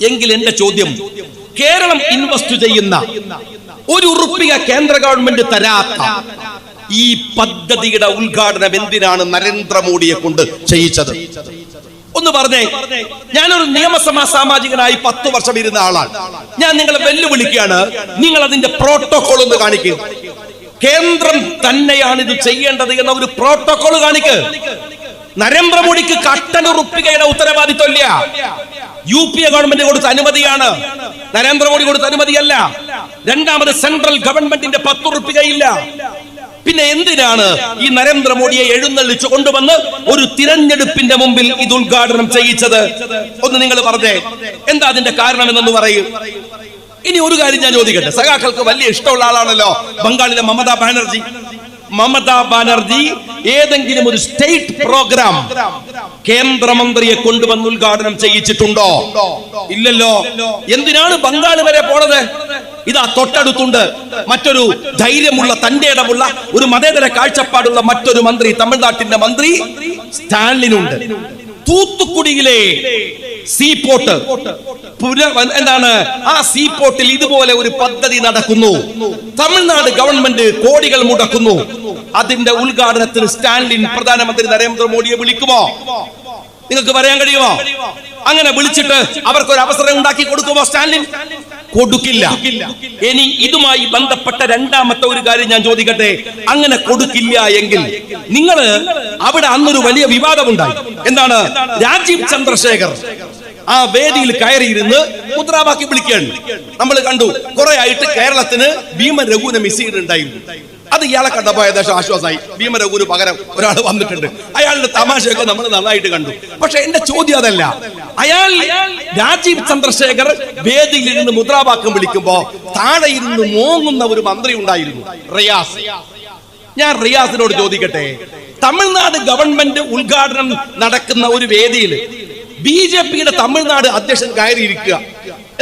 എങ്കിൽ എന്റെ ചോദ്യം, കേരളം ഇൻവെസ്റ്റ് ചെയ്യുന്ന ₹1 കേന്ദ്ര ഗവൺമെന്റ് തരാത്ത ഈ പദ്ധതിയുടെ ഉദ്ഘാടനം എന്തിനാണ് നരേന്ദ്രമോദിയെ കൊണ്ട് ചെയ്യിച്ചത്? ഒന്ന് പറഞ്ഞേ. ഞാനൊരു നിയമസഭാ സാമാജികനായി 10 വർഷം ഇരുന്ന ആളാണ്. ഞാൻ നിങ്ങളെ വെല്ലുവിളിക്കുകയാണ്, നിങ്ങൾ അതിന്റെ പ്രോട്ടോകോൾ ഒന്ന് കാണിക്കുക. കേന്ദ്രം തന്നെയാണ് ഇത് ചെയ്യേണ്ടത് എന്ന ഒരു പ്രോട്ടോകോൾ കാണിക്ക്. നരേന്ദ്രമോദിക്ക് ₹1 ഉത്തരവാദിത്വമില്ല. UPA ഗവൺമെന്റ് കൊടുത്ത അനുമതിയാണ്, നരേന്ദ്രമോദി കൊടുത്ത അനുമതിയല്ല. രണ്ടാമത് സെൻട്രൽ ഗവൺമെന്റിന്റെ ₹10 ഇല്ല. പിന്നെ എന്തിനാണ് ഈ നരേന്ദ്രമോദിയെ എഴുന്നള്ളിച്ചു കൊണ്ടുവന്ന് ഒരു തിരഞ്ഞെടുപ്പിന്റെ മുമ്പിൽ ഇത് ഉദ്ഘാടനം ചെയ്യിച്ചത്? ഒന്ന് നിങ്ങൾ പറഞ്ഞേ, എന്താ അതിന്റെ കാരണം എന്നൊന്ന് പറയൂ. ഇനി ഒരു കാര്യം ഞാൻ ചോദിക്കട്ടെ, സഖാക്കൾക്ക് വലിയ ഇഷ്ടമുള്ള ആളാണല്ലോ ബംഗാളിലെ മമതാ ബാനർജി ഏതെങ്കിലും ഒരു സ്റ്റേറ്റ് പ്രോഗ്രാം കേന്ദ്രമന്ത്രിയെ കൊണ്ടുവന്ന് ഉദ്ഘാടനം ചെയ്യിച്ചിട്ടുണ്ടോ? ഇല്ലല്ലോ. എന്തിനാണ് ബംഗാൾ വരെ പോണത്? ഇതാ തൊട്ടടുത്തുണ്ട് മറ്റൊരു ധൈര്യമുള്ള, തന്റെ ഇടമുള്ള, ഒരു മതേതര കാഴ്ചപ്പാടുള്ള മറ്റൊരു മന്ത്രി, തമിഴ്നാട്ടിന്റെ മന്ത്രി സ്റ്റാലിനുണ്ട്. തൂത്തുക്കുടിയിലെ സീപോർട്ട് എന്താണ്, ആ സീപോർട്ടിൽ ഇതുപോലെ ഒരു പദ്ധതി നടക്കുന്നു. തമിഴ്നാട് ഗവൺമെന്റ് കോടികൾ മുടക്കുന്നു. അതിന്റെ ഉദ്ഘാടനത്തിന് സ്റ്റാലിൻ പ്രധാനമന്ത്രി നരേന്ദ്രമോദിയെ വിളിക്കുമോ? നിങ്ങൾക്ക് പറയാൻ കഴിയുമോ? അങ്ങനെ വിളിച്ചിട്ട് അവർക്കൊരു അവസരം ഉണ്ടാക്കി കൊടുക്കുമോ സ്റ്റാലിൻ? കൊടുക്കില്ല. ഇനി ഇതുമായി ബന്ധപ്പെട്ട രണ്ടാമത്തെ ഒരു കാര്യം ഞാൻ ചോദിക്കട്ടെ, അങ്ങനെ കൊടുക്കില്ല എങ്കിൽ നിങ്ങൾ അവിടെ അന്നൊരു വലിയ വിവാദമുണ്ടായി. എന്താണ്? രാജീവ് ചന്ദ്രശേഖർ ആ വേദിയിൽ കയറിയിരുന്ന് മുദ്രാവാക്യം വിളിക്കുകയാണ്. നമ്മൾ കണ്ടു. കുറെ ആയിട്ട് കേരളത്തിന് ഭീമൻ രഘുവിനെ മിസ് ചെയ്തിട്ടുണ്ടായിരുന്നു. അത് ഇയാളെ കണ്ടപ്പോ ഏകദേശം ആശ്വാസമായി. ഭീമൻ രഘുവിന് പകരം ഒരാൾ വന്നിട്ടുണ്ട്. അയാളുടെ തമാശയൊക്കെ നമ്മൾ നന്നായിട്ട് കണ്ടു. പക്ഷെ എന്റെ ചോദ്യം അതല്ല. രാജീവ് ചന്ദ്രശേഖർ വേദിയിൽ ഇരുന്ന് മുദ്രാവാക്യം വിളിക്കുമ്പോ താഴെ ഇരുന്ന് മോങ്ങുന്ന ഒരു മന്ത്രി ഉണ്ടായിരുന്നു, റിയാസ്. ഞാൻ റിയാസിനോട് ചോദിക്കട്ടെ, തമിഴ്നാട് ഗവൺമെന്റ് ഉദ്ഘാടനം നടക്കുന്ന ഒരു വേദിയിൽ BJPയുടെ തമിഴ്നാട് അധ്യക്ഷൻ കയറിയിരിക്കുക,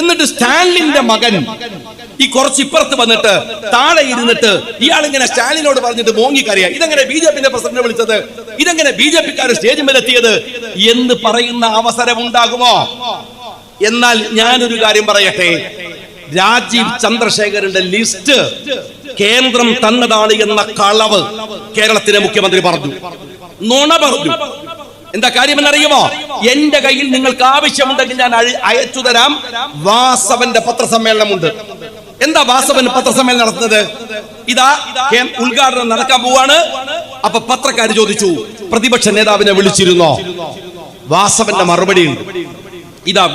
എന്നിട്ട് സ്റ്റാലിന്റെ മകൻ ഈ കുറച്ച് ഇപ്പുറത്ത് വന്നിട്ട് താഴെ ഇരുന്നിട്ട് ഇയാളിങ്ങനെ സ്റ്റാലിനോട് പറഞ്ഞിട്ട് മോങ്ങിക്കറിയാം, ഇതെങ്ങനെ BJPന്റെ പ്രസിഡന്റ് വിളിച്ചത്, ഇതെങ്ങനെ BJPക്കാർ സ്റ്റേജിന്മേലെത്തിയത് എന്ന് പറയുന്ന അവസരം ഉണ്ടാകുമോ? എന്നാൽ ഞാനൊരു കാര്യം പറയട്ടെ, രാജീവ് ചന്ദ്രശേഖരന്റെ ലിസ്റ്റ് കേന്ദ്രം തന്നതാണ് എന്ന കളവ് കേരളത്തിലെ മുഖ്യമന്ത്രി പറഞ്ഞു, നുണ പറഞ്ഞു. എന്താ കാര്യമെന്നറിയുമോ? എന്റെ കയ്യിൽ നിങ്ങൾക്ക് ആവശ്യമുണ്ടെങ്കിൽ ഞാൻ അയച്ചു തരാം. വാസവന്റെ പത്രസമ്മേളനമുണ്ട്. എന്താ വാസവൻ പത്രസമ്മേളനം നടത്തുന്നത്? ഇതാ ഉദ്ഘാടനം നടക്കാൻ പോവാണ്. അപ്പൊ പത്രക്കാർ ചോദിച്ചു, പ്രതിപക്ഷ നേതാവിനെ വിളിച്ചിരുന്നോ? വാസവന്റെ മറുപടി ഇതാ